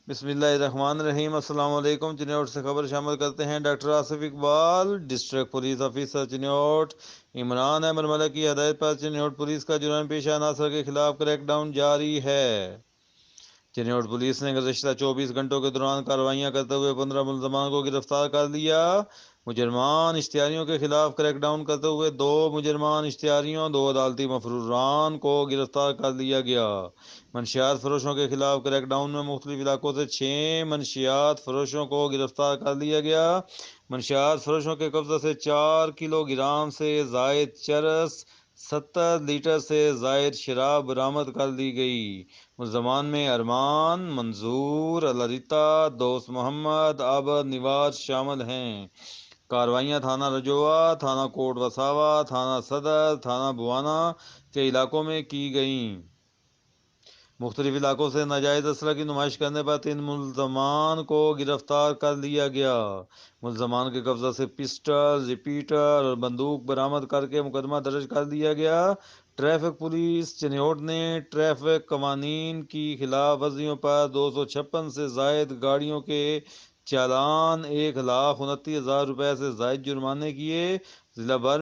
بسم اللہ الرحمن الرحیم۔ السلام علیکم۔ چنیوٹ سے خبر شامل کرتے ہیں۔ Doctor Asif Iqbal, district police officer Chiniot, Imran Ahmed Malik کی ہدایت پر چنیوٹ پولیس کا جرائم پیشہ عناصر کے خلاف کریک ڈاؤن جاری ہے۔ چنیوٹ پولیس نے گزشتہ 24 گھنٹوں کے دوران کارروائیاں کرتے ہوئے 15 ملزمان کو گرفتار کر لیا۔ مجرمان اشتہاریوں کے خلاف کریک ڈاؤن کرتے ہوئے 2 مجرمان اشتہاریوں 2 عدالتی مفروران کو گرفتار کر لیا گیا۔ منشیات فروشوں کے خلاف کریک ڈاؤن میں مختلف علاقوں سے 6 منشیات فروشوں کو گرفتار کر لیا گیا۔ منشیات فروشوں کے قبضے سے 4 کلو گرام سے زائد چرس، 70 لیٹر سے زائد شراب برآمد کر لی گئی۔ ملزمان میں ارمان، منظور، للیتا، دوست محمد، عابد، نواز شامل ہیں۔ کارروائیاں تھانہ رجوع، تھانہ کوٹ وساوا، تھانہ صدر، تھانہ بوانا کے علاقوں میں کی گئیں۔ مختلف علاقوں سے ناجائز اسلحہ کی نمائش کرنے پر 3 ملزمان کو گرفتار کر لیا گیا۔ ملزمان کے قبضہ سے پسٹل، ریپیٹر اور بندوق برآمد کر کے مقدمہ درج کر دیا گیا۔ ٹریفک پولیس چنیوٹ نے ٹریفک قوانین کی خلاف ورزیوں پر 256 سے زائد گاڑیوں کے چالان 1,29,000 روپے سے زائد جرمانے کیے۔ ضلع بھر